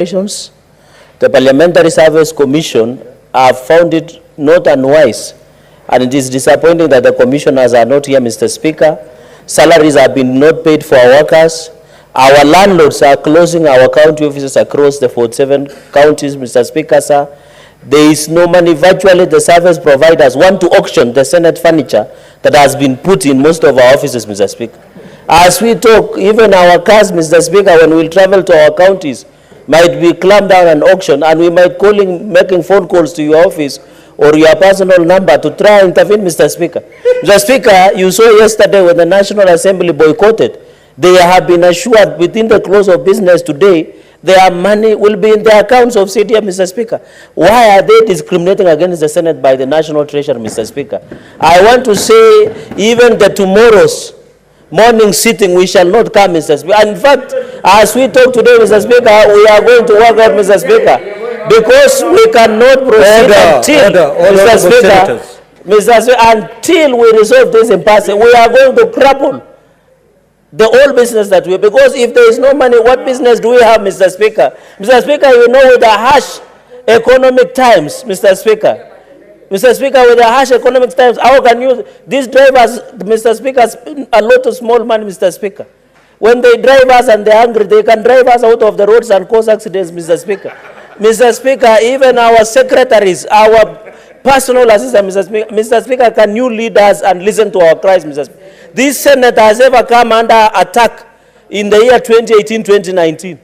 The Parliamentary Service Commission have found it not unwise, and it is disappointing that the commissioners are not here, Mr. Speaker. Salaries have been not paid for our workers. Our landlords are closing our county offices across the 47 counties, Mr. Speaker, sir. There is no money. Virtually, the service providers want to auction the Senate furniture that has been put in most of our offices, Mr. Speaker. As we talk, even our cars, Mr. Speaker, when we travel to our counties, might be clamped down and auctioned, and we might making phone calls to your office or your personal number to try and intervene, Mr. Speaker. Mr. Speaker, you saw yesterday when the National Assembly boycotted, they have been assured within the close of business today, their money will be in the accounts of CDM, Mr. Speaker. Why are they discriminating against the Senate by the National Treasury, Mr. Speaker? I want to say, even the tomorrow's morning sitting, we shall not come, Mr. Speaker. And in fact, as we talk today, Mr. Speaker, we are going to work out, Mr. Speaker, because we cannot proceed until we resolve this impasse. We are going to cripple the old business that we, because if there is no money, what business do we have, Mr. Speaker? Mr. Speaker, you know, with the harsh economic times, Mr. Speaker, with the harsh economic times, how can you, these drivers, Mr. Speaker, spend a lot of small money, Mr. Speaker. When they drive us and they're angry, they can drive us out of the roads and cause accidents, Mr. Speaker. Mr. Speaker, even our secretaries, our personal assistants, Mr. Speaker, can you lead us and listen to our cries, Mr. Speaker? This Senate has ever come under attack in the year 2018-2019.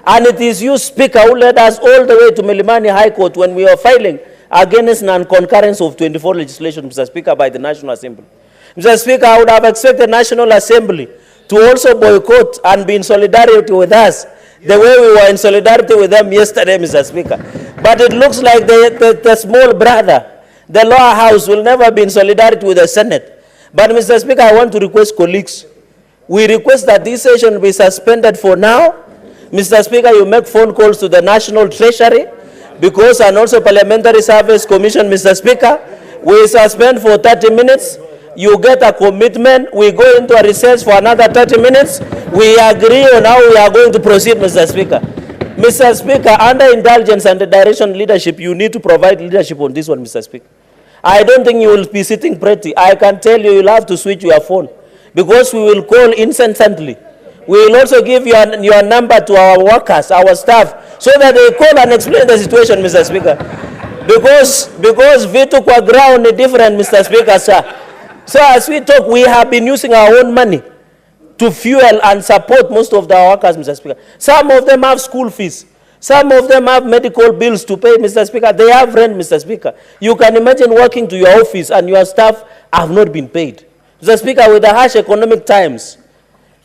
And it is you, Speaker, who led us all the way to Milimani High Court when we were filing against non-concurrence of 24 legislation, Mr. Speaker, by the National Assembly. Mr. Speaker, I would have expected the National Assembly to also boycott and be in solidarity with us the way we were in solidarity with them yesterday, Mr. Speaker. But it looks like the small brother, the lower house, will never be in solidarity with the Senate. But, Mr. Speaker, I want to request colleagues. We request that this session be suspended for now. Mr. Speaker, you make phone calls to the National Treasury, because, and also Parliamentary Service Commission, Mr. Speaker, we suspend for 30 minutes. You get a commitment. We go into a recess for another 30 minutes. We agree on how we are going to proceed, Mr. Speaker. Mr. Speaker, under indulgence and the direction leadership, you need to provide leadership on this one, Mr. Speaker. I don't think you will be sitting pretty. I can tell you, you'll have to switch your phone, because we will call incessantly. We will also give your number to our workers, our staff, so that they call and explain the situation, Mr. Speaker. Because vitu kwa ground is different, Mr. Speaker, sir. So as we talk, we have been using our own money to fuel and support most of our workers, Mr. Speaker. Some of them have school fees. Some of them have medical bills to pay, Mr. Speaker. They have rent, Mr. Speaker. You can imagine working to your office and your staff have not been paid. Mr. Speaker, with the harsh economic times,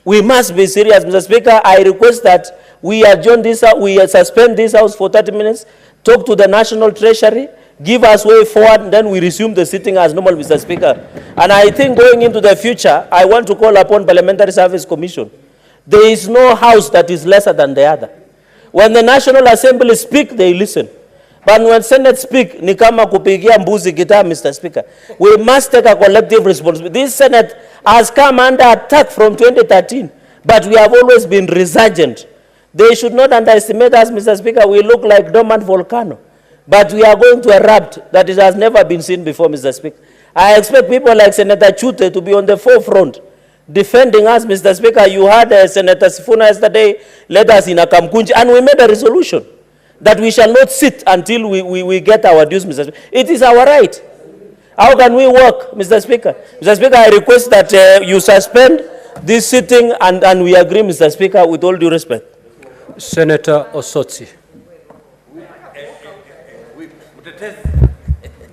we must be serious, Mr. Speaker. I request that we adjourn this, we suspend this house for 30 minutes, talk to the National Treasury, give us way forward, and then we resume the sitting as normal, Mr. Speaker. And I think going into the future, I want to call upon Parliamentary Service Commission. There is no house that is lesser than the other. When the National Assembly speak, they listen. But when Senate speak, ni kama kupigia mbuzi gitaa, Mr. Speaker. We must take a collective responsibility. This Senate has come under attack from 2013, but we have always been resurgent. They should not underestimate us, Mr. Speaker. We look like dormant volcano, but we are going to erupt that it has never been seen before, Mr. Speaker. I expect people like Senator Chute to be on the forefront defending us, Mr. Speaker. You had Senator Sifuna yesterday led us in a Kamkunji, and we made a resolution that we shall not sit until we get our dues, Mr. Speaker. It is our right. How can we work, Mr. Speaker? Mr. Speaker, I request that you suspend this sitting, and we agree, Mr. Speaker, with all due respect. Senator Osotsi.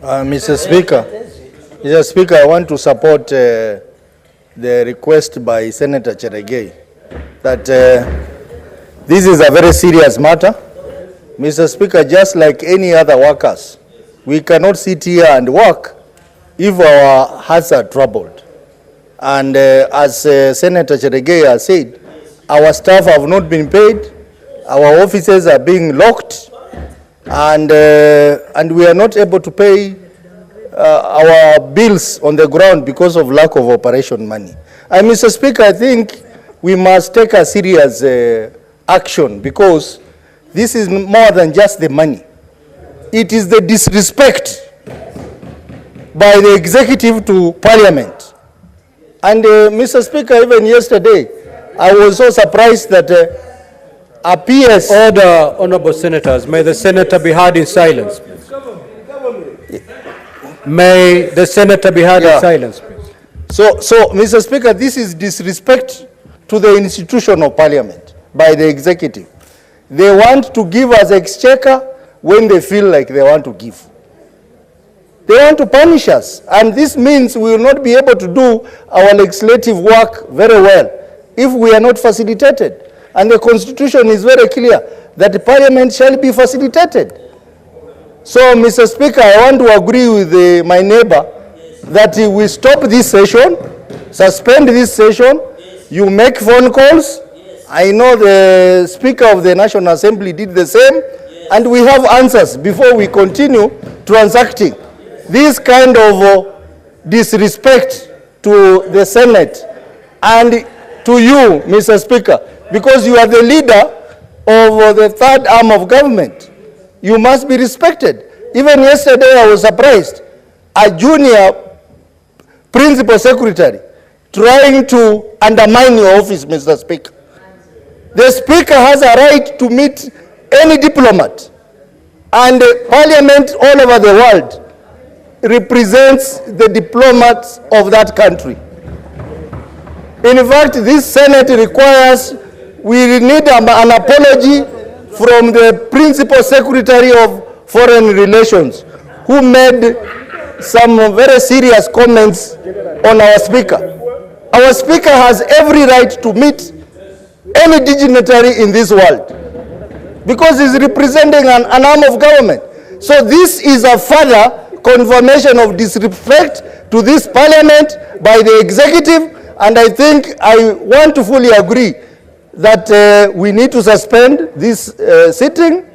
Mr. Speaker, I want to support the request by Senator Cheregei that this is a very serious matter. Mr. Speaker, just like any other workers, we cannot sit here and work if our hearts are troubled. And as Senator Cheregei has said, our staff have not been paid, our offices are being locked, and we are not able to pay our bills on the ground because of lack of operation money. And Mr. Speaker, I think we must take a serious action, because this is more than just the money. It is the disrespect by the executive to parliament. And Mr. Speaker, even yesterday, I was so surprised that a PS... Order, honorable senators. May the senator be heard in silence. May the senator be heard in silence, please. So, Mr. Speaker, this is disrespect to the institution of parliament by the executive. They want to give us exchequer when they feel like they want to give. They want to punish us, and this means we will not be able to do our legislative work very well if we are not facilitated. And the Constitution is very clear that the Parliament shall be facilitated. So, Mr. Speaker, I want to agree with my neighbor that we stop this session, suspend this session, you make phone calls. I know the Speaker of the National Assembly did the same, and we have answers before we continue transacting. This kind of disrespect to the Senate and to you, Mr. Speaker, because you are the leader of the third arm of government. You must be respected. Even yesterday I was surprised. A junior principal secretary trying to undermine your office, Mr. Speaker. The Speaker has a right to meet any diplomat, and Parliament all over the world represents the diplomats of that country. In fact, this Senate requires, we need an apology from the Principal Secretary of Foreign Relations, who made some very serious comments on our Speaker. Our Speaker has every right to meet any dignitary in this world because he's representing an arm of government. So this is a further confirmation of disrespect to this Parliament by the executive, and I think I want to fully agree that we need to suspend this sitting,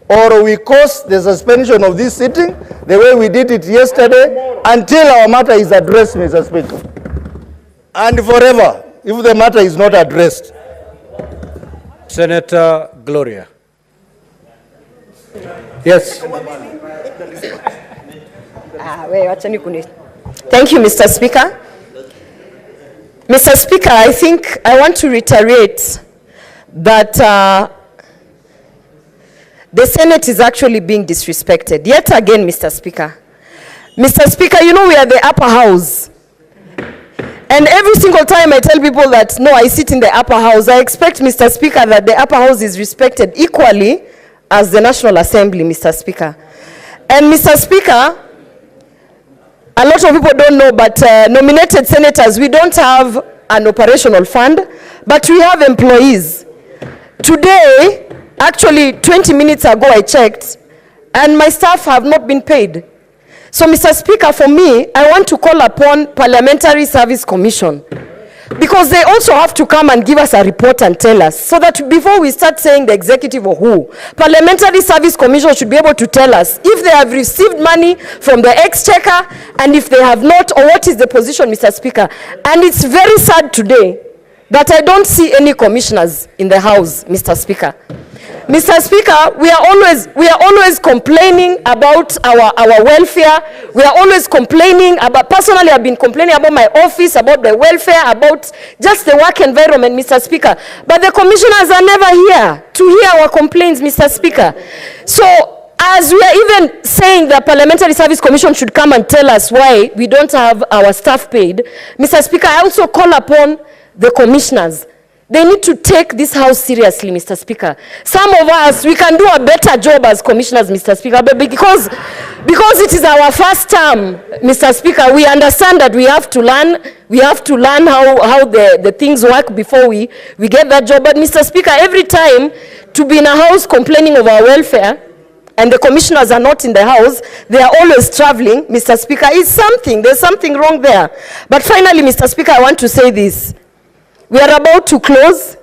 or we cause the suspension of this sitting the way we did it yesterday until our matter is addressed, Mr. Speaker. And forever, if the matter is not addressed. Senator Gloria. Yes. Thank you, Mr. Speaker. Mr. Speaker, I think I want to reiterate that the Senate is actually being disrespected. Yet again, Mr. Speaker. Mr. Speaker, you know we are the upper house. And every single time I tell people that, no, I sit in the upper house, I expect, Mr. Speaker, that the upper house is respected equally as the National Assembly, Mr. Speaker. And Mr. Speaker, a lot of people don't know, but nominated senators, we don't have an operational fund, but we have employees. Today, actually 20 minutes ago I checked, and my staff have not been paid. So, Mr. Speaker, for me, I want to call upon Parliamentary Service Commission, because they also have to come and give us a report and tell us, so that before we start saying the executive or who, Parliamentary Service Commission should be able to tell us if they have received money from the exchequer, and if they have not, or what is the position, Mr. Speaker. And it's very sad today that I don't see any commissioners in the House, Mr. Speaker. Mr. Speaker, we are always complaining about our welfare. We are always complaining about, personally I've been complaining about my office, about the welfare, about just the work environment, Mr. Speaker. But the commissioners are never here to hear our complaints, Mr. Speaker. So, as we are even saying the Parliamentary Service Commission should come and tell us why we don't have our staff paid, Mr. Speaker, I also call upon the commissioners. They need to take this House seriously, Mr. Speaker. Some of us, we can do a better job as commissioners, Mr. Speaker, but because it is our first term, Mr. Speaker, we understand that we have to learn how the things work before we get that job. But Mr. Speaker, every time to be in a House complaining of our welfare, and the commissioners are not in the House, they are always traveling, Mr. Speaker, there's something wrong there. But finally, Mr. Speaker, I want to say this. We are about to close,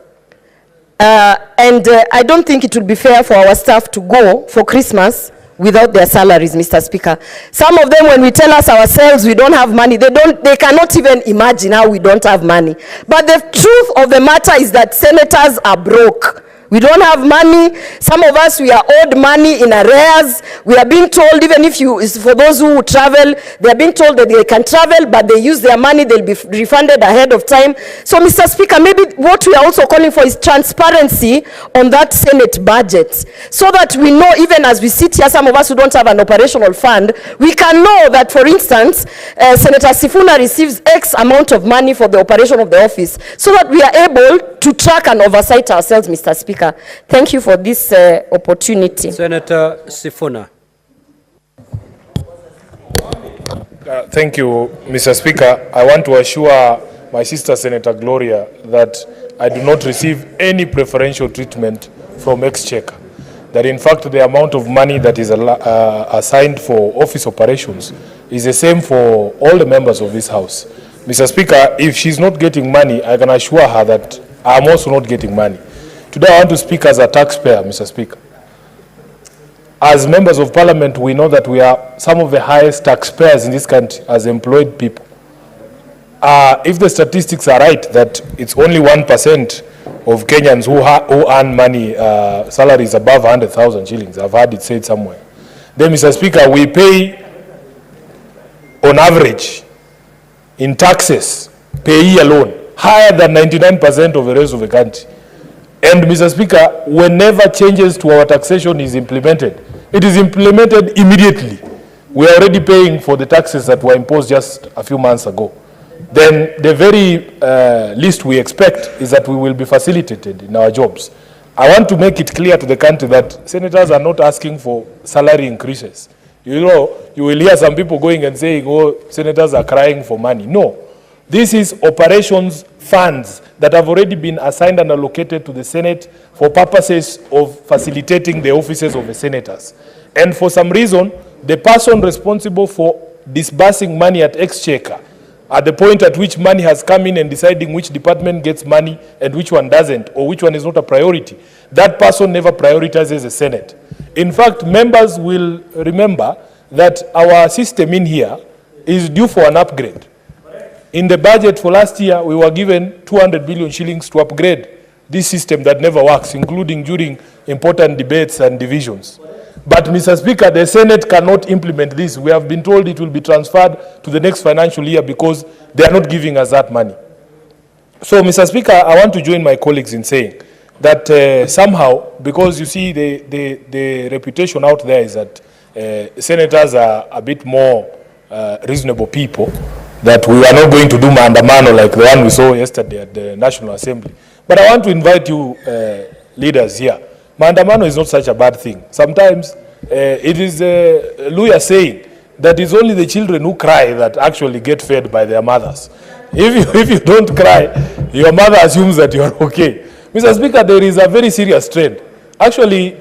and I don't think it will be fair for our staff to go for Christmas without their salaries, Mr. Speaker. Some of them, when we tell us ourselves we don't have money, they cannot even imagine how we don't have money. But the truth of the matter is that senators are broke. We don't have money. Some of us, we are owed money in arrears. We are being told, even if you, for those who travel, they are being told that they can travel, but they use their money, they'll be refunded ahead of time. So, Mr. Speaker, maybe what we are also calling for is transparency on that Senate budget, so that we know, even as we sit here, some of us who don't have an operational fund, we can know that, for instance, Senator Sifuna receives X amount of money for the operation of the office, so that we are able to track and oversight ourselves, Mr. Speaker. Thank you for this opportunity. Senator Sifuna. Thank you, Mr. Speaker. I want to assure my sister, Senator Gloria, that I do not receive any preferential treatment from Exchequer. That in fact the amount of money that is assigned for office operations is the same for all the members of this House. Mr. Speaker, if she's not getting money, I can assure her that I'm also not getting money. Today I want to speak as a taxpayer, Mr. Speaker. As members of Parliament, we know that we are some of the highest taxpayers in this country as employed people. If the statistics are right, that it's only 1% of Kenyans who earn money, salaries above 100,000 shillings, I've heard it said somewhere. Then, Mr. Speaker, we pay, on average, in taxes, per year alone, higher than 99% of the rest of the country. And, Mr. Speaker, whenever changes to our taxation is implemented, it is implemented immediately. We are already paying for the taxes that were imposed just a few months ago. Then the very least we expect is that we will be facilitated in our jobs. I want to make it clear to the country that senators are not asking for salary increases. You know, you will hear some people going and saying, oh, senators are crying for money. No. This is operations funds that have already been assigned and allocated to the Senate for purposes of facilitating the offices of the senators. And for some reason, the person responsible for disbursing money at Exchequer, at the point at which money has come in and deciding which department gets money and which one doesn't, or which one is not a priority, that person never prioritizes the Senate. In fact, members will remember that our system in here is due for an upgrade. In the budget for last year, we were given 200 billion shillings to upgrade this system that never works, including during important debates and divisions. But, Mr. Speaker, the Senate cannot implement this. We have been told it will be transferred to the next financial year because they are not giving us that money. So, Mr. Speaker, I want to join my colleagues in saying that somehow, because you see the reputation out there is that senators are a bit more reasonable people, that we are not going to do maandamano like the one we saw yesterday at the National Assembly. But I want to invite you leaders here. Maandamano is not such a bad thing. Sometimes it is Luya saying that it's only the children who cry that actually get fed by their mothers. If you don't cry, your mother assumes that you are okay. Mr. Speaker, there is a very serious trend. Actually,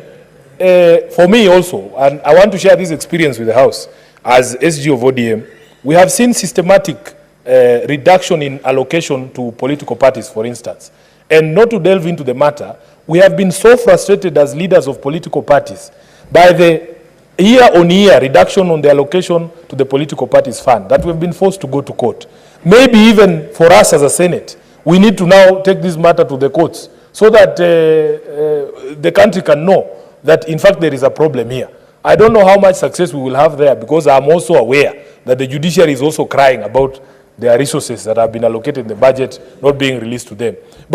for me also, and I want to share this experience with the House, as SG of ODM, we have seen systematic reduction in allocation to political parties, for instance. And not to delve into the matter, we have been so frustrated as leaders of political parties by the year-on-year reduction on the allocation to the political parties fund that we've been forced to go to court. Maybe even for us as a Senate, we need to now take this matter to the courts so that the country can know that, in fact, there is a problem here. I don't know how much success we will have there because I'm also aware that the judiciary is also crying about their resources that have been allocated in the budget not being released to them. But